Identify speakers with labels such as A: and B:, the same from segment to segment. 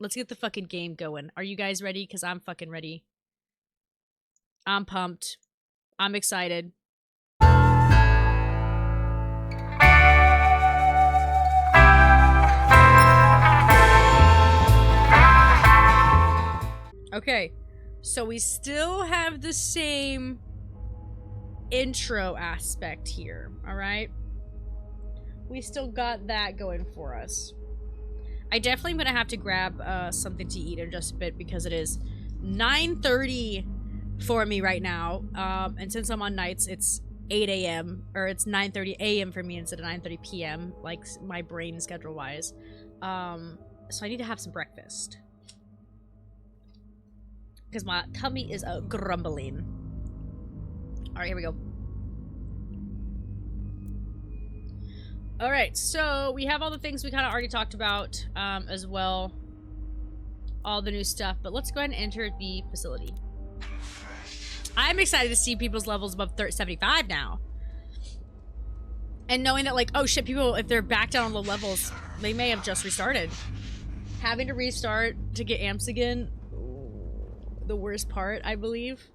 A: Let's get the fucking game going. Are you guys ready? Because I'm fucking ready. I'm pumped. I'm excited. Okay, so we still have the same intro aspect here, alright? We still got that going for us. I definitely am gonna have to grab something to eat in just a bit because it is 9:30 for me right now. And since I'm on nights, it's 8 a.m. or it's 9:30 a.m. for me instead of 9:30 p.m. like my brain schedule wise. So I need to have some breakfast because my tummy is grumbling. All right, here we go. All right, so we have all the things we kind of already talked about as well. All the new stuff, but let's go ahead and enter the facility. I'm excited to see people's levels above 75 now. And knowing that, like, oh shit, people, if they're back down on low levels, they may have just restarted. Having to restart to get amps again, the worst part, I believe.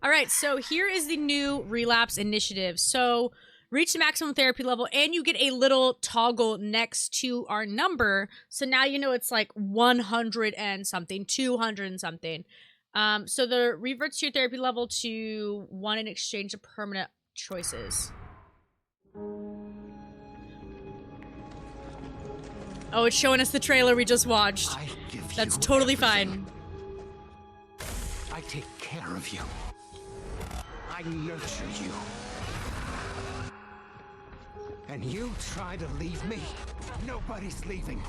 A: All right, so here is the new Relapse initiative. So reach the maximum therapy level and you get a little toggle next to our number. So now you know it's like 100 and something, 200 and something. So the reverts your therapy level to 1 in exchange of permanent choices. Oh, it's showing us the trailer we just watched. That's totally fine.
B: I take care of you. I nurture you. And you try to leave me? Nobody's leaving.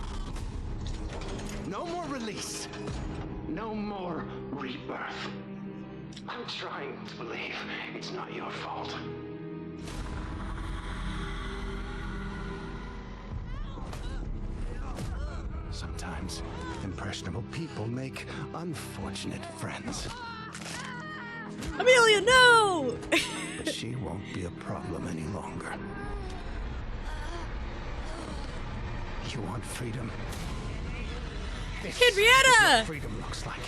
B: No more release. No more rebirth. I'm trying to believe it's not your fault. Sometimes impressionable people make unfortunate friends.
A: Amelia, no!
B: But she won't be a problem any longer. You want freedom? This
A: Henrietta!
B: is what freedom looks like.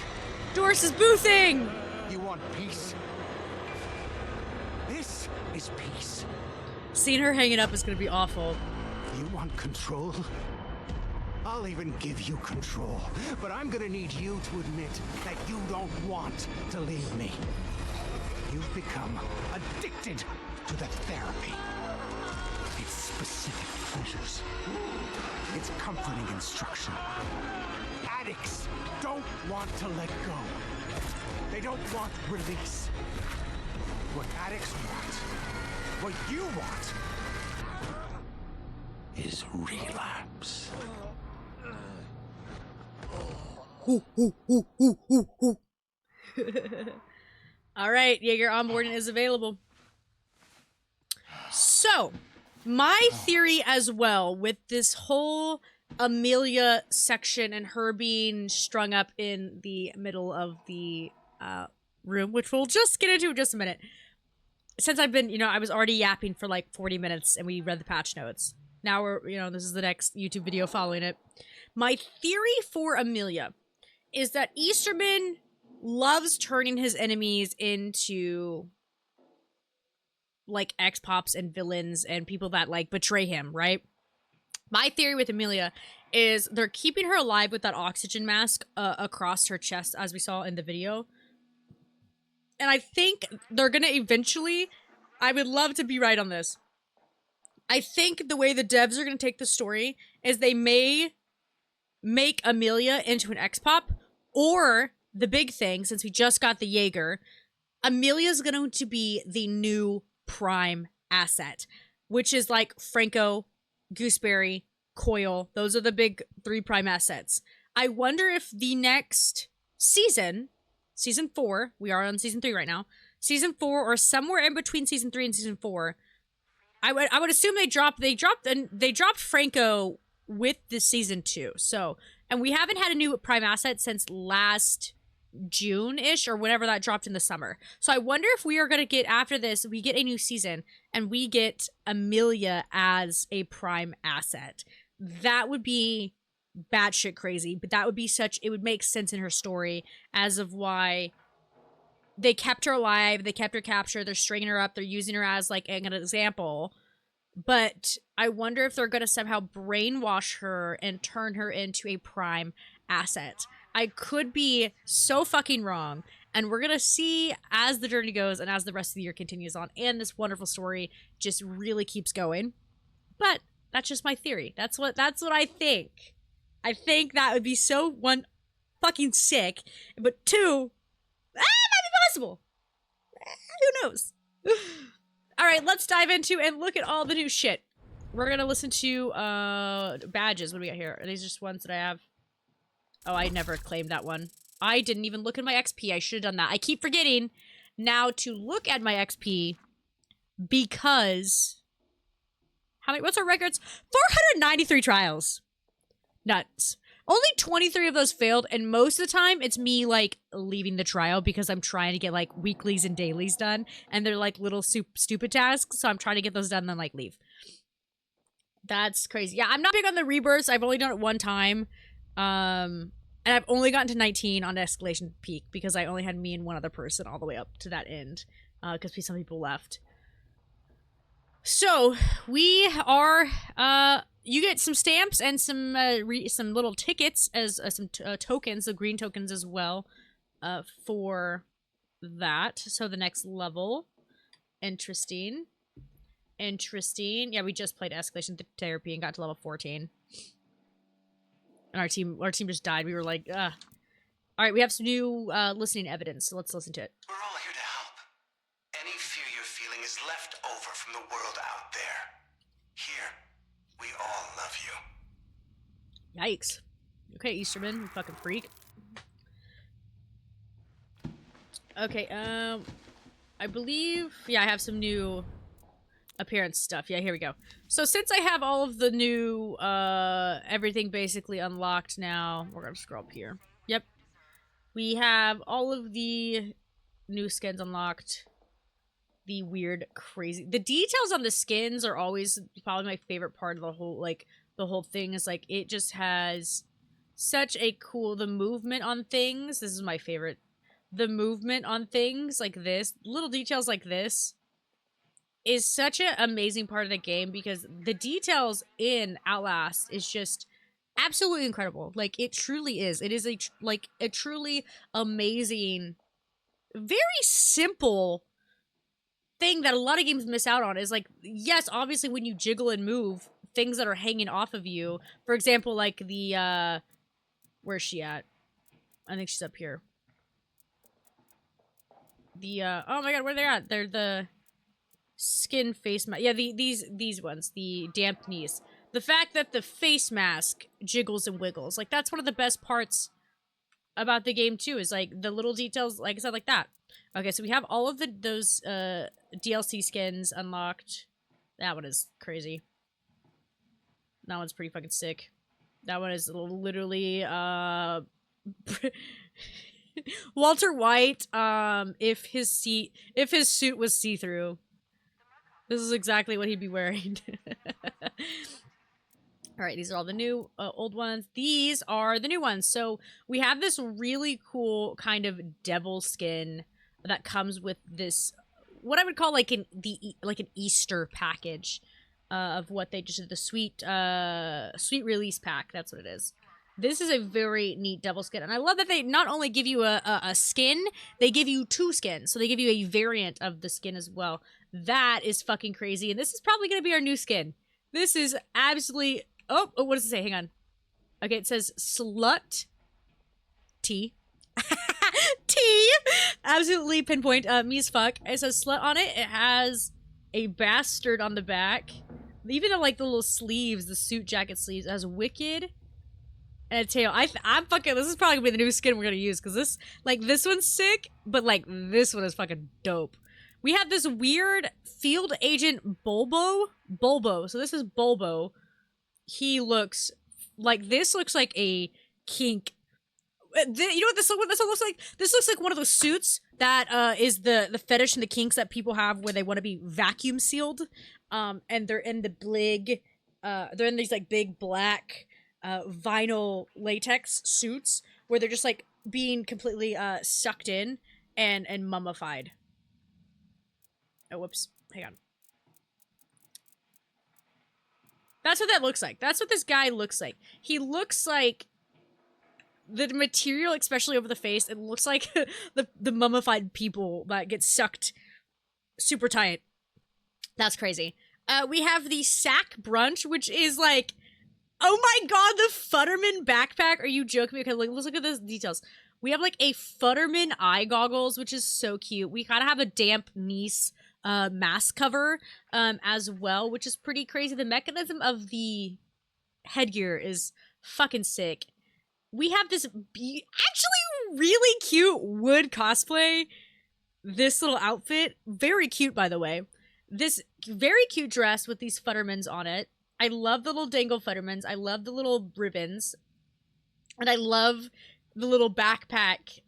A: Doris is boothing!
B: You want peace? This is peace.
A: Seeing her hanging up is gonna be awful.
B: You want control? I'll even give you control, but I'm gonna need you to admit that you don't want to leave me. You've become addicted to that therapy. It's specific pleasures. It's comforting instruction. Addicts don't want to let go. They don't want release. What addicts want, what you want, is relapse.
A: All right, Jaeger onboarding is available. So, my theory as well with this whole Amelia section and her being strung up in the middle of the room, which we'll just get into in just a minute. Since I've been, I was already yapping for like 40 minutes and we read the patch notes. Now we're, this is the next YouTube video following it. My theory for Amelia is that Easterman loves turning his enemies into like ex-pops and villains and people that like betray him, right? My theory with Amelia is they're keeping her alive with that oxygen mask across her chest, as we saw in the video. And I think they're gonna eventually, I would love to be right on this. I think the way the devs are gonna take the story is they may make Amelia into an ex-pop, or the big thing, since we just got the Jaeger, Amelia's going to be the new prime asset, which is like Franco, Gooseberry, Coil. Those are the big 3 prime assets. I wonder if the next season 4, we are on season 3 right now, season 4 or somewhere in between season 3 and season 4, I would assume they dropped Franco with this season 2. So, and we haven't had a new prime asset since last June-ish or whenever that dropped in the summer. So I wonder if we are going to get, after this, we get a new season and we get Amelia as a prime asset. That would be batshit crazy, but that would be it would make sense in her story as of why they kept her alive, they kept her captured, they're stringing her up, they're using her as like an example. But I wonder if they're gonna somehow brainwash her and turn her into a prime asset. I could be so fucking wrong. And we're gonna see as the journey goes and as the rest of the year continues on, and this wonderful story just really keeps going. But that's just my theory. That's what I think. I think that would be so, one, fucking sick, but two, might be possible. Who knows? All right, let's dive into and look at all the new shit. We're gonna listen to badges. What do we got here? Are these just ones that I have? Oh, I never claimed that one. I didn't even look at my XP. I should have done that. I keep forgetting now to look at my XP because how many? What's our records? 493 trials. Nuts. Only 23 of those failed, and most of the time it's me like leaving the trial because I'm trying to get like weeklies and dailies done, and they're like little stupid tasks, so I'm trying to get those done and then like leave. That's crazy. Yeah, I'm not big on the rebirths. I've only done it one time. And I've only gotten to 19 on escalation peak because I only had me and one other person all the way up to that end because some people left. So we are you get some stamps and some little tickets as some tokens, the green tokens as well for that. So the next level, interesting. Yeah, we just played escalation therapy and got to level 14. And our team just died. We were like, ugh. All right, we have some new listening evidence, so let's listen to it.
C: We're all here to help. Any fear you're feeling is left over from the world out there. Here, we all love you.
A: Yikes. Okay, Easterman, you fucking freak. Okay, I believe, yeah, I have some new appearance stuff. Yeah, here we go. So since I have all of the new, everything basically unlocked now, we're gonna scroll up here. Yep. We have all of the new skins unlocked. The weird, crazy... The details on the skins are always probably my favorite part of the whole, like, the whole thing is, like, it just has such a cool... The movement on things, this is my favorite. The movement on things like this, little details like this, is such an amazing part of the game because the details in Outlast is just absolutely incredible. Like, it truly is. It is a truly amazing, very simple thing that a lot of games miss out on is like, yes, obviously when you jiggle and move, things that are hanging off of you, for example, like the, where's she at? I think she's up here. The, oh my god, where they're at? They're the skin face mask. Yeah, these ones, the damp knees. The fact that the face mask jiggles and wiggles, like that's one of the best parts about the game too, is like the little details, like I said, like that. Okay, so we have all of those DLC skins unlocked. That one is crazy. That one's pretty fucking sick. That one is literally Walter White, if his suit was see-through. This is exactly what he'd be wearing. Alright, these are all the new, old ones. These are the new ones. So, we have this really cool kind of devil skin that comes with this, what I would call like an Easter package of what they just did, the sweet release pack. That's what it is. This is a very neat devil skin, and I love that they not only give you a skin, they give you two skins. So they give you a variant of the skin as well. That is fucking crazy, and this is probably going to be our new skin. This is absolutely... Oh, what does it say? Hang on. Okay, it says Slut T. T! Absolutely pinpoint. Me as fuck. It says Slut on it. It has a bastard on the back. Even the, like, the little sleeves, the suit jacket sleeves, it has Wicked... and a tail. I'm fucking... This is probably gonna be the new skin we're gonna use, because this... Like, this one's sick, but, like, this one is fucking dope. We have this weird field agent Bulbo. So this is Bulbo. He looks... Like, this looks like a kink... You know what this one looks like? This looks like one of those suits that, is the fetish and the kinks that people have where they want to be vacuum sealed. And they're in the big... they're in these, like, big black... vinyl latex suits where they're just like being completely sucked in and mummified. Oh, whoops. Hang on. That's what that looks like. That's what this guy looks like. He looks like the material, especially over the face, it looks like the mummified people that get sucked super tight. That's crazy. We have the sack brunch, which is like, oh my god, the Futterman backpack. Are you joking me? Okay, like, let's look at the details. We have like a Futterman eye goggles, which is so cute. We kind of have a damp niece mask cover as well, which is pretty crazy. The mechanism of the headgear is fucking sick. We have this actually really cute wood cosplay. This little outfit, very cute, by the way. This very cute dress with these Futtermans on it. I love the little dangle Futtermans. I love the little ribbons. And I love the little backpack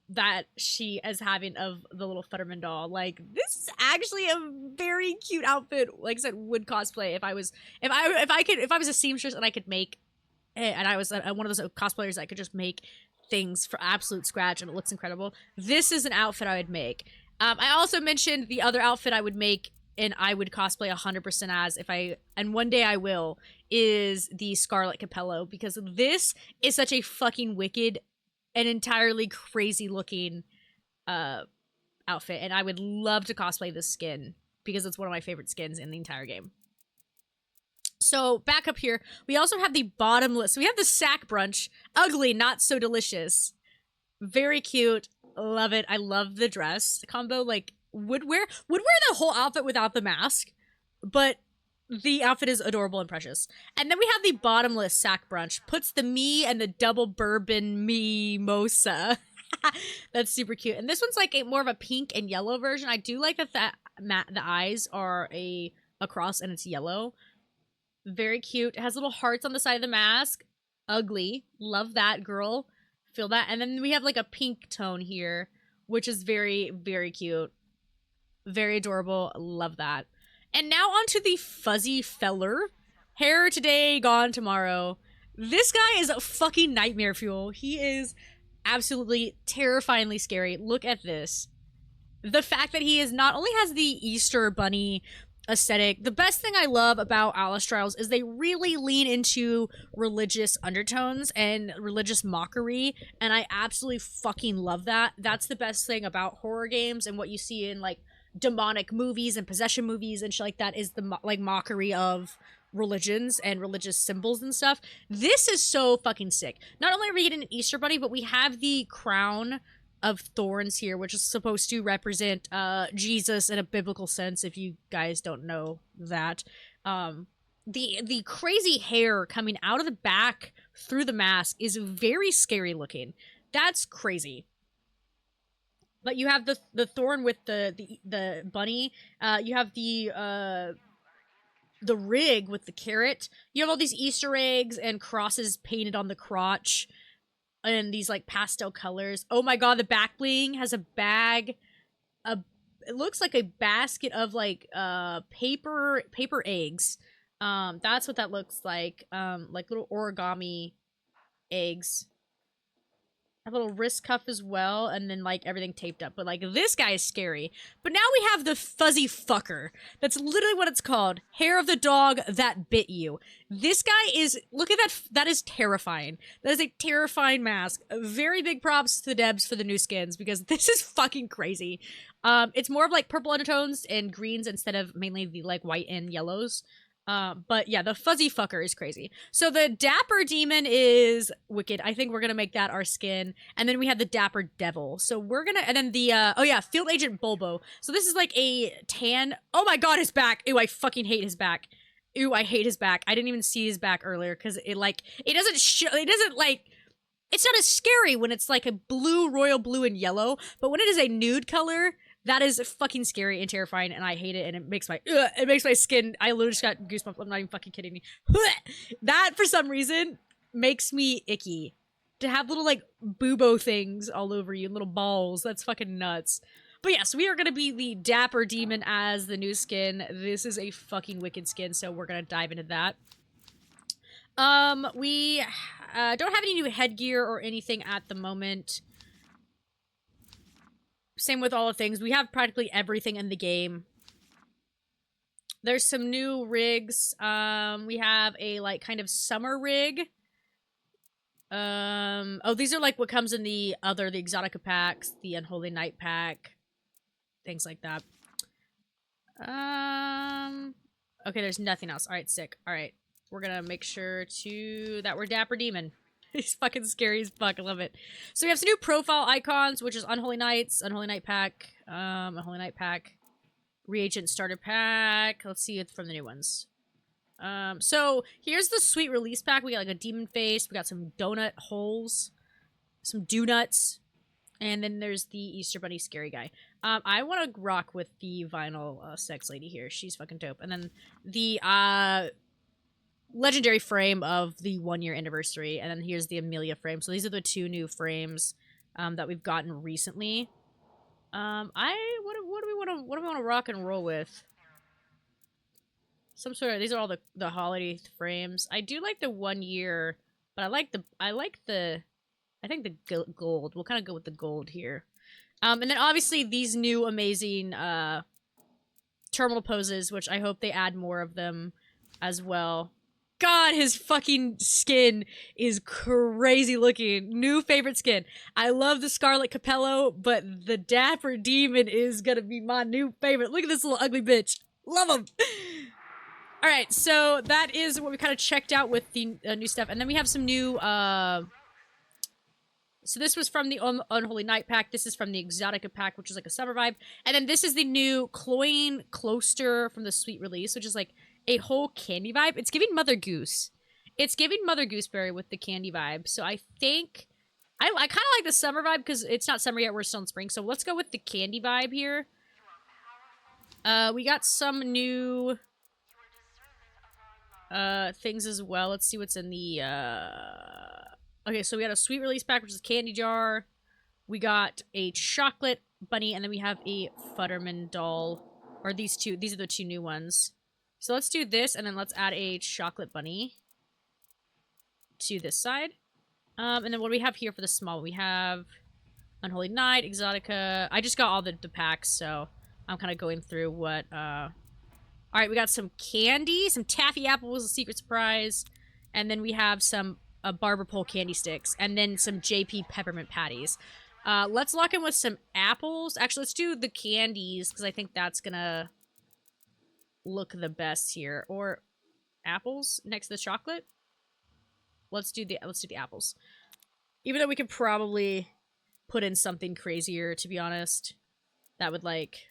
A: that she is having of the little Futterman doll. Like, this is actually a very cute outfit. Like I said, wood cosplay. If I was a seamstress and I could make, and I was one of those cosplayers that could just make things for absolute scratch and it looks incredible, this is an outfit I would make. I also mentioned the other outfit I would make and I would cosplay 100% as, and one day I will, is the Scarlet Capello, because this is such a fucking wicked and entirely crazy looking outfit, and I would love to cosplay this skin because it's one of my favorite skins in the entire game. So back up here, we also have the bottomless. So we have the sack brunch. Ugly, not so delicious. Very cute. Love it. I love the dress combo. Like, would wear the whole outfit without the mask, but the outfit is adorable and precious. And then we have the bottomless sack brunch. Puts the me and the double bourbon mimosa. That's super cute. And this one's like more of a pink and yellow version. I do like that the eyes are a cross and it's yellow. Very cute. It has little hearts on the side of the mask. Ugly. Love that, girl. Feel that. And then we have like a pink tone here, which is very, very cute. Very adorable. Love that. And now onto the fuzzy feller. Hair today, gone tomorrow. This guy is a fucking nightmare fuel. He is absolutely terrifyingly scary. Look at this. The fact that he is not only has the Easter bunny aesthetic. The best thing I love about Outlast Trials is they really lean into religious undertones and religious mockery, and I absolutely fucking love that. That's the best thing about horror games and what you see in like demonic movies and possession movies and shit like that is the like mockery of religions and religious symbols and stuff. This is so fucking sick. Not only are we getting an Easter bunny, but we have the crown of thorns here, which is supposed to represent Jesus in a biblical sense, if you guys don't know that. The crazy hair coming out of the back through the mask is very scary looking. That's crazy. But you have the thorn with the bunny. You have the rig with the carrot. You have all these Easter eggs and crosses painted on the crotch. And these like pastel colors. Oh my god, the back bling has a bag. It looks like a basket of like paper eggs. That's what that looks like little origami eggs. A little wrist cuff as well, and then like everything taped up. But like this guy is scary. But now we have the fuzzy fucker. That's literally what it's called. Hair of the dog that bit you. This guy is, look at that. That is terrifying. That is a terrifying mask. Very big props to the devs for the new skins because this is fucking crazy. It's more of like purple undertones and greens instead of mainly the like white and yellows. But yeah, the fuzzy fucker is crazy. So the dapper demon is wicked. I think we're gonna make that our skin. And then we have the dapper devil. So we're gonna, and then the, oh yeah, field agent Bulbo. So this is like a tan, oh my god, his back. Ew, I fucking hate his back. Ew, I hate his back. I didn't even see his back earlier because it like, it doesn't like, it's not as scary when it's like a blue, royal blue and yellow, but when it is a nude color, that is fucking scary and terrifying, and I hate it, and it makes my skin, I literally just got goosebumps, I'm not even fucking kidding me. That, for some reason, makes me icky. To have little, like, boobo things all over you, little balls, that's fucking nuts. But yes, we are gonna be the dapper demon as the new skin. This is a fucking wicked skin, so we're gonna dive into that. We don't have any new headgear or anything at the moment. Same with all the things. We have practically everything in the game. There's some new rigs. We have a, like, kind of summer rig. Oh, these are, like, what comes in the Exotica packs, the Unholy Night pack. Things like that. Okay, there's nothing else. Alright, sick. Alright. We're gonna make sure that we're Dapper Demon. He's fucking scary as fuck. I love it. So we have some new profile icons, which is Unholy Knights, Unholy Night pack, Unholy Night pack, Reagent starter pack. Let's see it from the new ones. So here's the sweet release pack. We got like a demon face. We got some donut holes, some do-nuts, and then there's the Easter Bunny scary guy. I want to rock with the vinyl sex lady here. She's fucking dope. And then the legendary frame of the 1-year anniversary, and then here's the Amelia frame. So these are the 2 new frames that we've gotten recently. What do we want to rock and roll with? Some sort of, these are all the holiday frames. I do like the 1 year, but I think the gold. We'll kind of go with the gold here. And then obviously these new amazing terminal poses, which I hope they add more of them as well. God, his fucking skin is crazy looking. New favorite skin. I love the Scarlet Capello, but the Dapper Demon is gonna be my new favorite. Look at this little ugly bitch. Love him. Alright, so that is what we kind of checked out with the new stuff. And then we have some new, so this was from the Unholy Night pack. This is from the Exotica pack, which is like a summer vibe. And then this is the new Cloyne Cloister from the Sweet Release, which is like a whole candy vibe. It's giving Mother Goose. It's giving Mother Gooseberry with the candy vibe. So I think I kind of like the summer vibe because it's not summer yet. We're still in spring. So let's go with the candy vibe here. We got some new things as well. Let's see what's in the okay, so we got a sweet release pack, which is a candy jar. We got a chocolate bunny, and then we have a Futterman doll. Or these are the 2 new ones. So let's do this, and then let's add a chocolate bunny to this side. And then what do we have here for the small? We have Unholy Night, Exotica. I just got all the packs, so I'm kind of going through what, Alright, we got some candy. Some Taffy Apple was a secret surprise. And then we have some Barber Pole candy sticks. And then some JP Peppermint Patties. Let's lock in with some apples. Actually, let's do the candies, because I think that's gonna look the best here. Or apples next to the chocolate. Let's do the apples. Even though we could probably put in something crazier, to be honest. That would, like,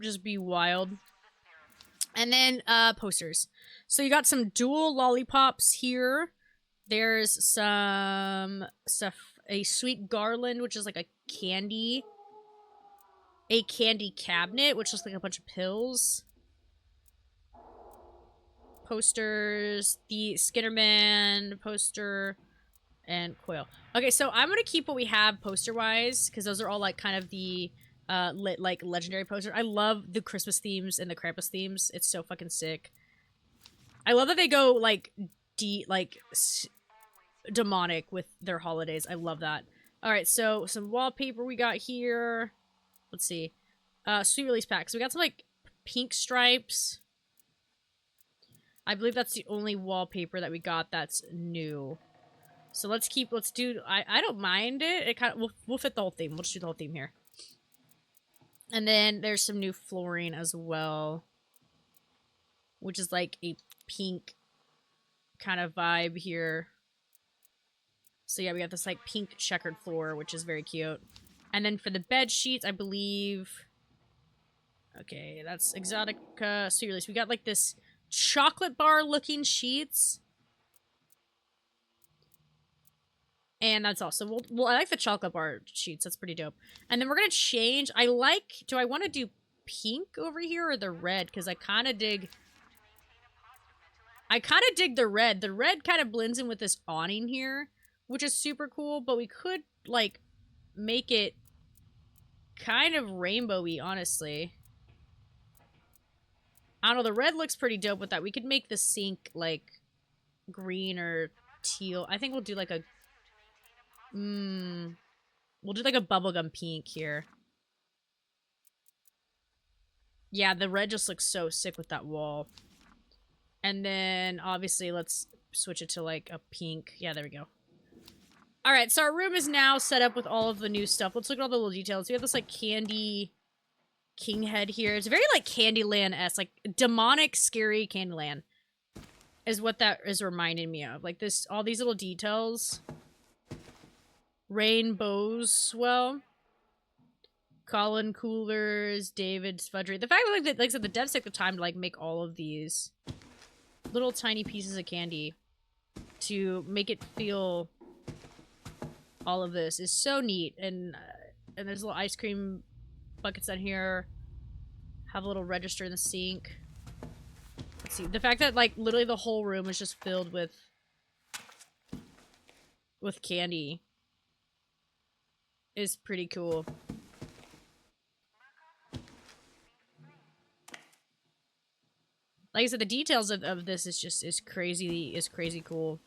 A: just be wild. And then posters. So you got some dual lollipops here. There's some stuff, a sweet garland, which is like a candy cabinet, which looks like a bunch of pills. Posters, the Skinnerman poster, and Coil. Okay, so I'm gonna keep what we have poster-wise, because those are all like kind of the like legendary poster. I love the Christmas themes and the Krampus themes. It's so fucking sick. I love that they go like demonic with their holidays. I love that. All right, so some wallpaper we got here. Let's see. Sweet release pack. So we got some like pink stripes. I believe that's the only wallpaper that we got that's new. So let's do. I don't mind it. It kind of we'll fit the whole theme. We'll just do the whole theme here. And then there's some new flooring as well, which is like a pink kind of vibe here. So yeah, we got this like pink checkered floor, which is very cute. And then for the bed sheets, I believe. Okay, that's Exotica Sweet Release. We got like this chocolate bar looking sheets. And that's also, well, I like the chocolate bar sheets. That's pretty dope. And then we're going to change. Do I want to do pink over here or the red? Because I kind of dig the red. The red kind of blends in with this awning here, which is super cool. But we could, like, make it kind of rainbowy, honestly. I don't know, the red looks pretty dope with that. We could make the sink, like, green or teal. I think we'll do, like, a... we'll do, like, a bubblegum pink here. Yeah, the red just looks so sick with that wall. And then, obviously, let's switch it to, like, a pink. Yeah, there we go. Alright, so our room is now set up with all of the new stuff. Let's look at all the little details. We have this, like, candy... king head here. It's very like Candyland-esque, like demonic, scary Candyland is what that is reminding me of. Like this, all these little details. Rainbows, well, Colin coolers, David Fudgery. The fact that like I said, the devs took the time to like make all of these little tiny pieces of candy to make it feel all of this is so neat. And there's little ice cream buckets down here. Have a little register in the sink. Let's see. The fact that like literally the whole room is just filled with candy is pretty cool. Like I said, the details of this is crazy cool.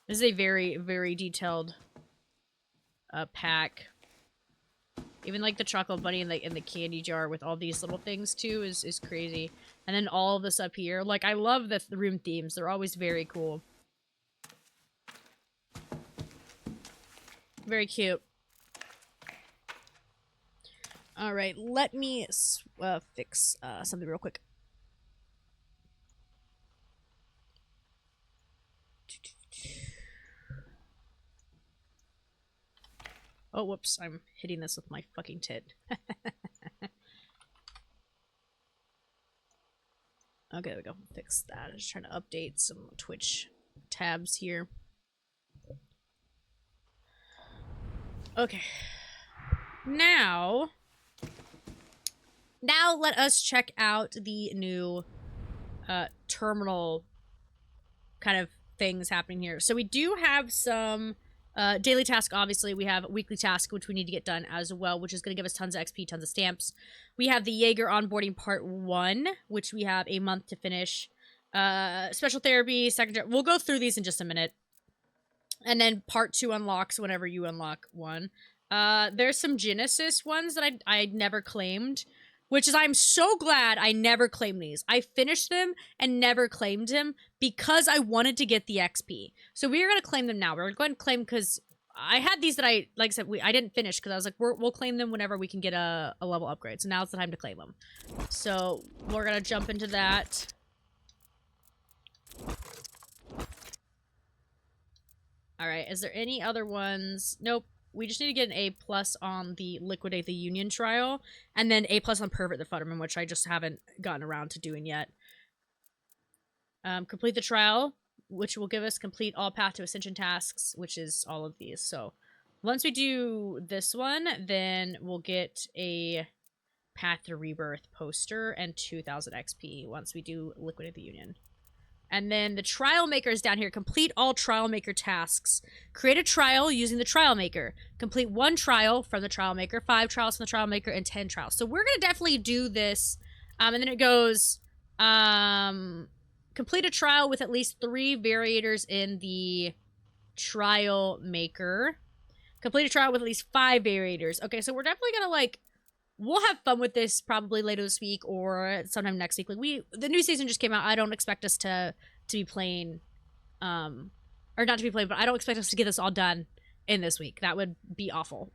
A: This is a very, very detailed pack. Even like the chocolate bunny and the candy jar with all these little things too is crazy. And then all of this up here. Like I love the room themes. They're always very cool. Very cute. Alright, let me fix something real quick. Oh, whoops. I'm hitting this with my fucking tit. Okay, there we go. Fix that. I'm just trying to update some Twitch tabs here. Okay. Now let us check out the new terminal kind of things happening here. So we do have some daily task. Obviously we have a weekly task which we need to get done as well, which is going to give us tons of XP, tons of stamps. We have the Jaeger onboarding part 1, which we have a month to finish. Special therapy, secondary. We'll go through these in just a minute. And then part 2 unlocks whenever you unlock one. There's some Genesis ones that I never claimed, which is I'm so glad I never claimed these. I finished them and never claimed them because I wanted to get the XP. So we are going to claim them now. We're going to go ahead and claim because I had these that like I said, I didn't finish because I was like, we'll claim them whenever we can get a level upgrade. So now's the time to claim them. So we're going to jump into that. All right. Is there any other ones? Nope. We just need to get an A+ on the Liquidate the Union trial, and then A+ on Pervert the Futterman, which I just haven't gotten around to doing yet. Complete the trial, which will give us complete all Path to Ascension tasks, which is all of these. So once we do this one, then we'll get a Path to Rebirth poster and 2,000 XP once we do Liquidate the Union. And then the Trial Maker is down here. Complete all Trial Maker tasks. Create a trial using the Trial Maker. Complete 1 trial from the Trial Maker, 5 trials from the Trial Maker, and 10 trials. So we're going to definitely do this. And then it goes, complete a trial with at least 3 variators in the Trial Maker. Complete a trial with at least 5 variators. Okay, so we're definitely going to, like, we'll have fun with this probably later this week or sometime next week. Like the new season just came out. I don't expect us to be playing, or not to be playing, but I don't expect us to get this all done in this week. That would be awful.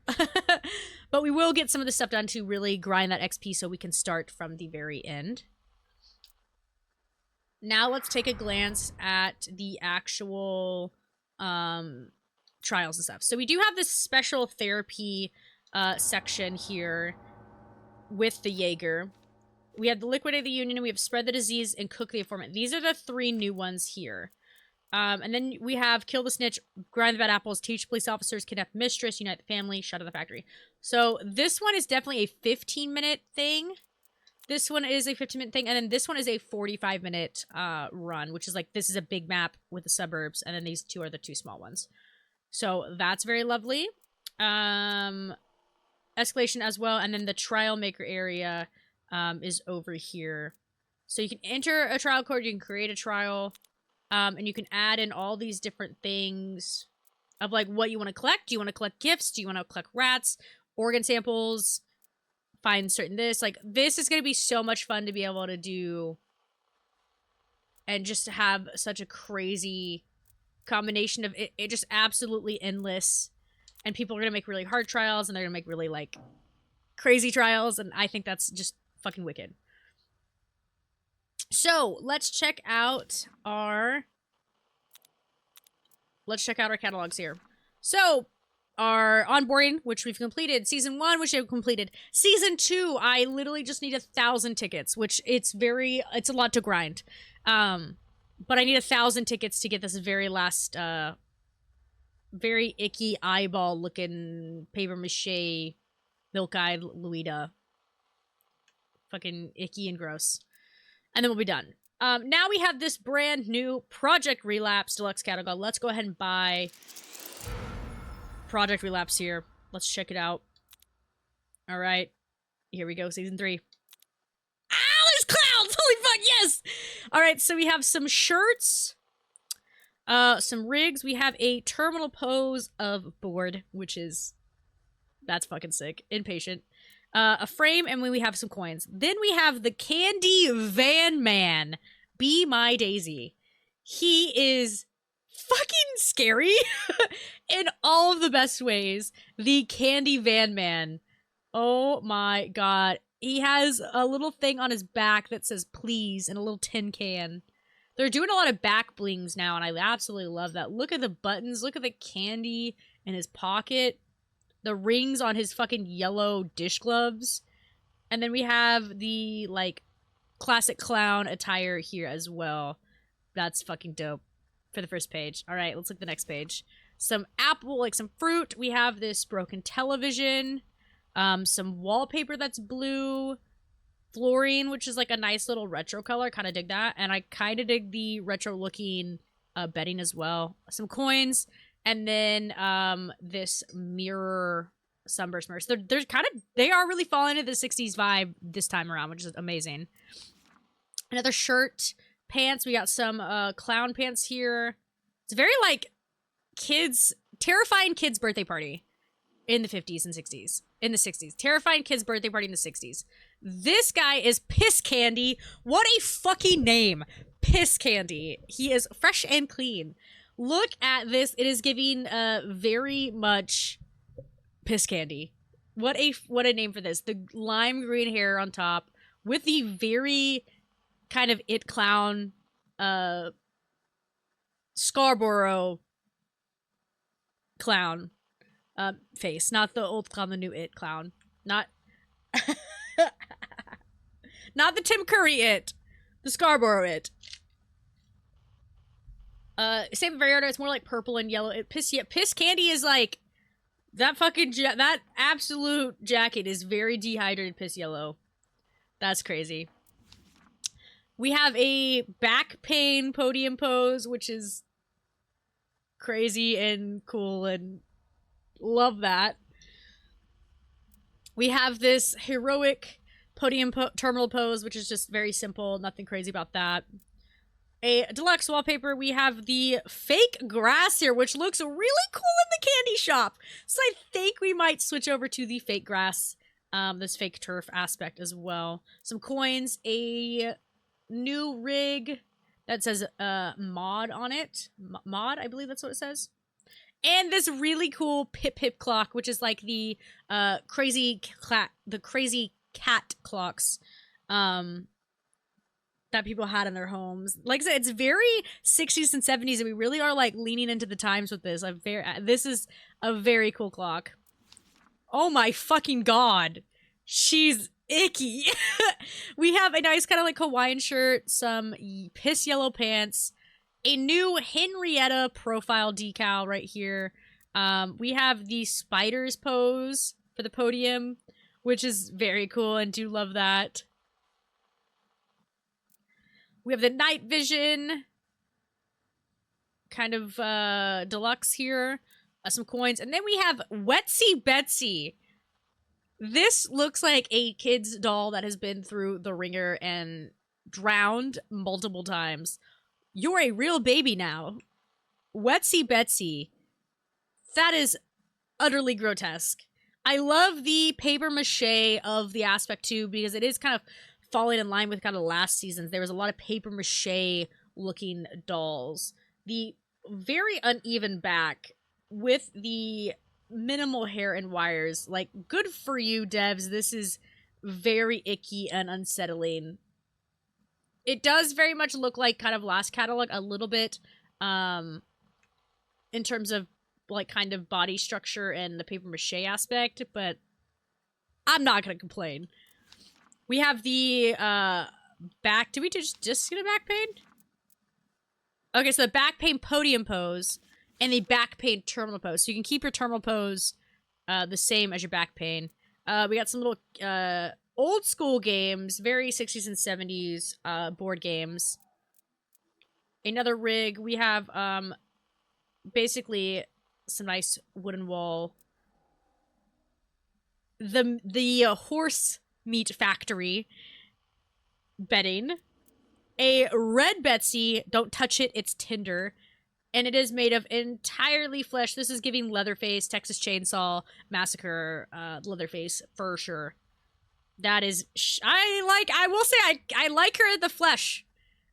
A: But we will get some of this stuff done to really grind that XP so we can start from the very end. Now let's take a glance at the actual trials and stuff. So we do have this special therapy section here with the Jaeger. We have the Liquidate the Union, and we have Spread the Disease and Cook the Informant. These are the 3 new ones here. And then we have Kill the Snitch, Grind the Bad Apples, Teach Police Officers, Kidnap Mistress, Unite the Family, Shut at the Factory. So this one is definitely a 15-minute thing. This one is a 15-minute thing, and then this one is a 45-minute run, which is like, this is a big map with the suburbs, and then these 2 are the 2 small ones. So that's very lovely. Escalation as well, and then the Trial Maker area is over here. So you can enter a trial code, you can create a trial, and you can add in all these different things of like what you want to collect. Do you want to collect gifts? Do you want to collect rats, organ samples, find certain this? Like, this is going to be so much fun to be able to do and just to have such a crazy combination of it just absolutely endless. And people are going to make really hard trials and they're going to make really like crazy trials. And I think that's just fucking wicked. So let's check out our catalogs here. So our onboarding, which we've completed. Season 1, which we've completed. Season 2, I literally just need 1,000 tickets, which it's a lot to grind. But I need 1,000 tickets to get this very last, very icky eyeball looking paper mache milk-eyed Luida. Fucking icky and gross. And then we'll be done. Now we have this brand new Project Relapse Deluxe Catalog. Let's go ahead and buy Project Relapse here. Let's check it out. All right. Here we go. Season 3. Ah, there's clouds! Holy fuck, yes! All right, so we have some shirts. Some rigs. We have a terminal pose of bored, which is... That's fucking sick. Impatient. A frame, and we have some coins. Then we have the Candy Van Man. Be My Daisy. He is fucking scary in all of the best ways. The Candy Van Man. Oh my god. He has a little thing on his back that says please and a little tin can. They're doing a lot of back blings now, and I absolutely love that. Look at the buttons. Look at the candy in his pocket. The rings on his fucking yellow dish gloves. And then we have the, like, classic clown attire here as well. That's fucking dope for the first page. All right, let's look at the next page. Some apple, like some fruit. We have this broken television. Some wallpaper that's blue. Flooring, which is like a nice little retro color. Kind of dig that. And I kind of dig the retro looking bedding as well. Some coins. And then this mirror sunburst mirrors. They are really falling into the 60s vibe this time around, which is amazing. Another shirt, pants. We got some clown pants here. It's very like terrifying kids birthday party in the 50s and 60s. In the 60s. Terrifying kids birthday party in the 60s. This guy is Piss Candy. What a fucking name. Piss Candy. He is fresh and clean. Look at this. It is giving very much Piss Candy. What a name for this. The lime green hair on top with the very kind of It clown Scarborough clown face. Not the old clown, the new It clown. Not not the Tim Curry It. The Scarborough It. Same variant. It's more like purple and yellow. Piss Candy is like that fucking that absolute jacket is very dehydrated piss yellow. That's crazy. We have a back pain podium pose, which is crazy and cool and love that. We have this heroic podium terminal pose, which is just very simple. Nothing crazy about that. A deluxe wallpaper. We have the fake grass here, which looks really cool in the candy shop. So I think we might switch over to the fake grass, this fake turf aspect as well. Some coins, a new rig that says mod on it. Mod, I believe that's what it says. And this really cool Pip Pip clock, which is like the crazy cat clocks that people had in their homes. Like I said, it's very 60s and 70s, and we really are like leaning into the times with this. This is a very cool clock. Oh my fucking god. She's icky. We have a nice kind of like Hawaiian shirt, some piss yellow pants, a new Henrietta profile decal right here. We have the spiders pose for the podium, which is very cool and do love that. We have the night vision kind of deluxe here. Some coins. And then we have Wetsy Betsy. This looks like a kid's doll that has been through the ringer and drowned multiple times. You're a real baby now. Wetsy Betsy. That is utterly grotesque. I love the paper mache of the aspect too, because it is kind of falling in line with kind of last season's. There was a lot of paper mache looking dolls. The very uneven back with the minimal hair and wires. Like, good for you, devs. This is very icky and unsettling. It does very much look like kind of last catalog a little bit, in terms of like kind of body structure and the paper mache aspect, but I'm not gonna complain. We have the back. Did we just get a back pain? Okay, so the back pain podium pose and the back pain terminal pose. So you can keep your terminal pose the same as your back pain. We got some little old school games, very 60s and 70s board games. Another rig. We have basically some nice wooden wall. The horse meat factory bedding. A red Betsy, don't touch it, it's tinder. And it is made of entirely flesh. This is giving Leatherface, Texas Chainsaw Massacre, Leatherface for sure. That is, I will say, I like her in the flesh.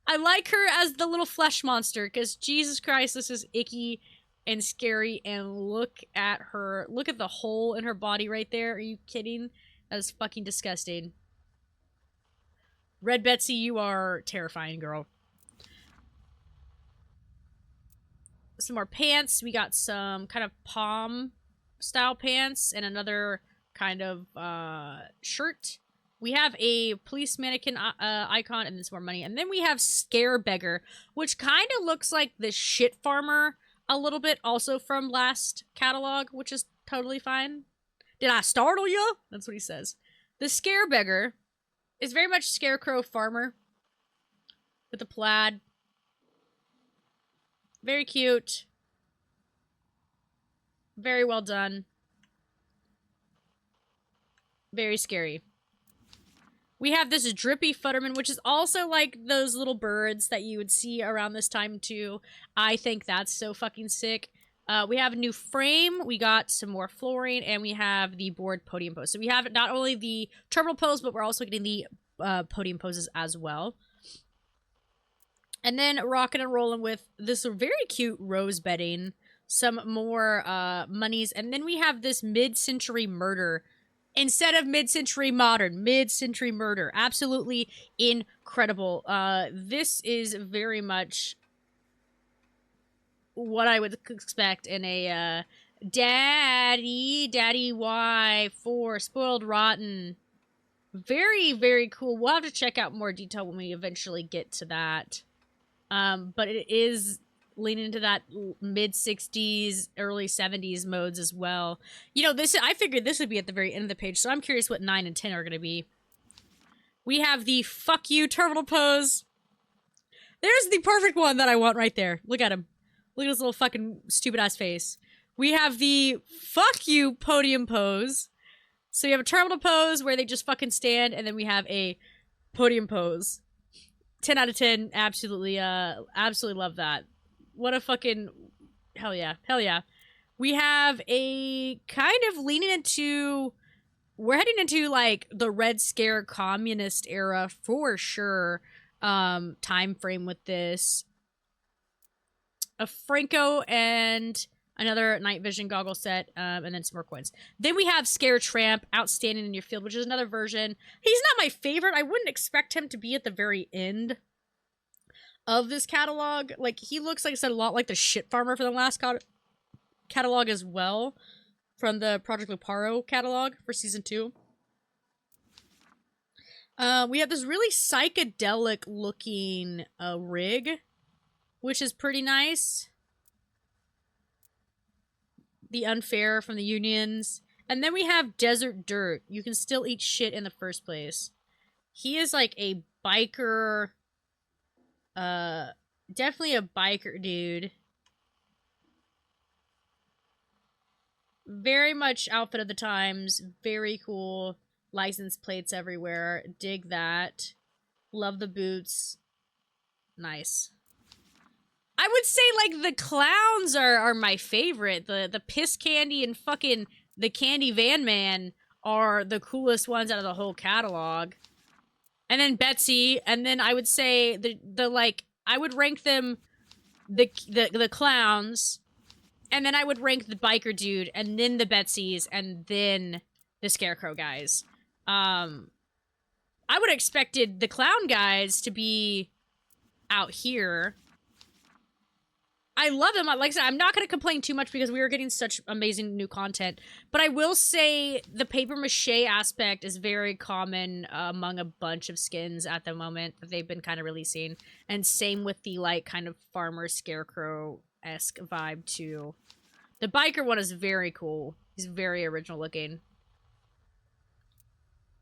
A: I like her as the little flesh monster, because Jesus Christ, this is icky and scary, and look at her. Look at the hole in her body right there. Are you kidding? That is fucking disgusting. Red Betsy, you are terrifying, girl. Some more pants. We got some kind of palm style pants and another kind of shirt. We have a police mannequin icon and then some more money. And then we have Scare Beggar, which kind of looks like the shit farmer a little bit, also from last catalog, which is totally fine. Did I startle you? That's what he says. The Scare Beggar is very much Scarecrow Farmer with the plaid. Very cute. Very well done. Very scary. We have this Drippy Futterman, which is also like those little birds that you would see around this time too. I think that's so fucking sick. We have a new frame, we got some more flooring, and we have the board podium pose. So we have not only the terminal pose, but we're also getting the podium poses as well. And then rocking and rolling with this very cute rose bedding, some more monies, and then we have this mid-century murder instead of mid-century modern, mid-century murder. Absolutely incredible. This is very much what I would expect in a daddy Y for Spoiled Rotten. Very, very cool. We'll have to check out more detail when we eventually get to that. But it is leaning into that mid-60s, early 70s modes as well. You know, I figured this would be at the very end of the page, so I'm curious what 9 and 10 are going to be. We have the fuck you terminal pose. There's the perfect one that I want right there. Look at him. Look at his little fucking stupid-ass face. We have the fuck you podium pose. So you have a terminal pose where they just fucking stand, and then we have a podium pose. 10 out of 10. Absolutely, absolutely love that. What a fucking... Hell yeah. Hell yeah. We have a kind of leaning into... We're heading into, like, the Red Scare communist era for sure. Time frame with this. A Franco and another night vision goggle set, and then some more coins. Then we have Scare Tramp, Outstanding in Your Field, which is another version. He's not my favorite. I wouldn't expect him to be at the very end of this catalog. Like, he looks, like I said, a lot like the shit farmer for the last catalog as well, from the Project Luparo catalog for season 2. We have this really psychedelic looking rig, which is pretty nice. The Unfair from the Unions. And then we have Desert Dirt. You can still eat shit in the first place. He is like a biker. Definitely a biker dude. very much outfit of the times. Very cool. License plates everywhere. Dig that. Love the boots. Nice. I would say, like, the clowns are my favorite. The piss candy and fucking the candy van man are the coolest ones out of the whole catalog. And then Betsy, and then I would say the like, I would rank them the clowns, and then I would rank the biker dude, and then the Betsies, and then the scarecrow guys. I would have expected the clown guys to be out here. I love them. Like I said, I'm not going to complain too much because we are getting such amazing new content. But I will say the paper mache aspect is very common among a bunch of skins at the moment that they've been kind of releasing. And same with the, like, kind of farmer scarecrow-esque vibe, too. The biker one is very cool. He's very original looking.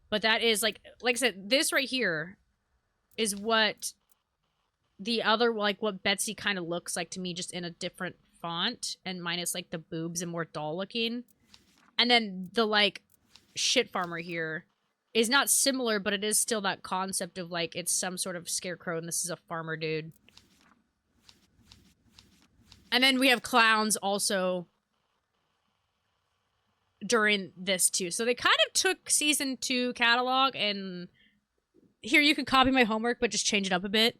A: But that is, like I said, this right here is what the other, like, what Betsy kind of looks like to me, just in a different font and minus, like, the boobs and more doll looking. And then the, like, shit farmer here is not similar, but it is still that concept of, like, it's some sort of scarecrow and this is a farmer dude. And then we have clowns also during this too. So they kind of took season 2 catalog and here you can copy my homework but just change it up a bit.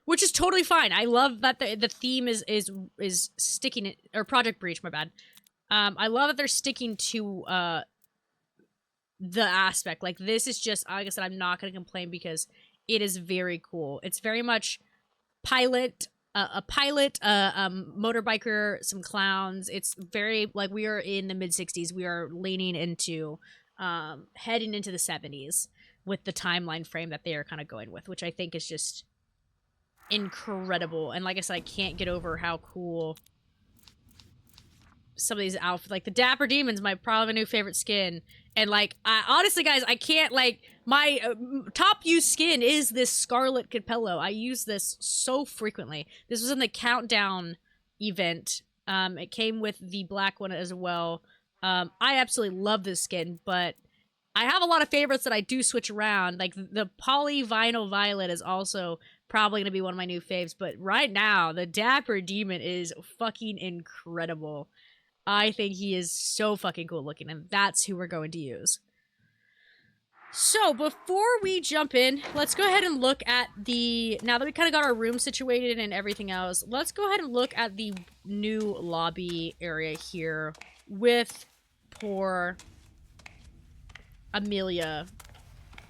A: Which is totally fine. I love that the theme is sticking it, or Project Breach, my bad. I love that they're sticking to the aspect. Like, this is just, like I said, I'm not going to complain because it is very cool. It's very much pilot, motorbiker, some clowns. It's very, like, we are in the mid-60s. We are leaning into, heading into the 70s with the timeline frame that they are kind of going with, which I think is just incredible. And like I said, I can't get over how cool some of these outfits, like the Dapper Demon's probably my new favorite skin. And like, honestly guys, I can't, like, my top used skin is this Scarlet Capello. I use this so frequently. This was in the Countdown event. It came with the black one as well. I absolutely love this skin, but I have a lot of favorites that I do switch around. Like, the Poly Vinyl Violet is also probably going to be one of my new faves. But right now, the Dapper Demon is fucking incredible. I think he is so fucking cool looking, and that's who we're going to use. So, before we jump in, let's go ahead and look at the... Now that we kind of got our room situated and everything else, let's go ahead and look at the new lobby area here with poor Amelia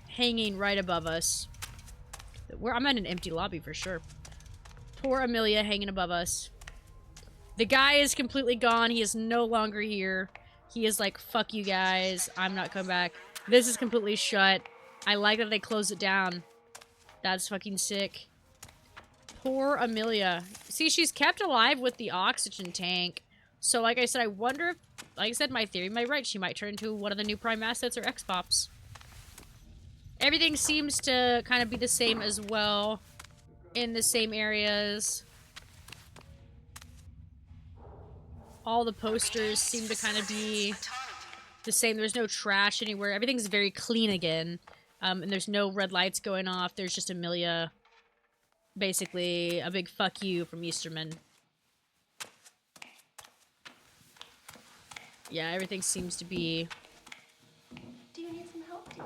A: hanging right above us. I'm in an empty lobby for sure. Poor Amelia hanging above us. The guy is completely gone. He is no longer here. He is like, fuck you guys. I'm not coming back. This is completely shut. I like that they closed it down. That's fucking sick. Poor Amelia. See, she's kept alive with the oxygen tank. So like I said, I wonder if, like I said, my theory might be right. She might turn into one of the new Prime Assets or X-Pops. Everything seems to kind of be the same as well in the same areas. All the posters seem to kind of be the same. There's no trash anywhere. Everything's very clean again. And there's no red lights going off. There's just Amelia. Basically, a big fuck you from Easterman. Yeah, everything seems to be...
D: Do you need some help, dear?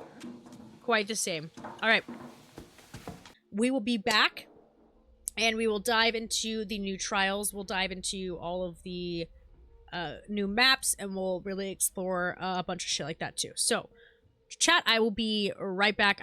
A: Quite the same. Alright. We will be back, and we will dive into the new trials. We'll dive into all of the new maps, and we'll really explore a bunch of shit like that too. So, chat, I will be right back.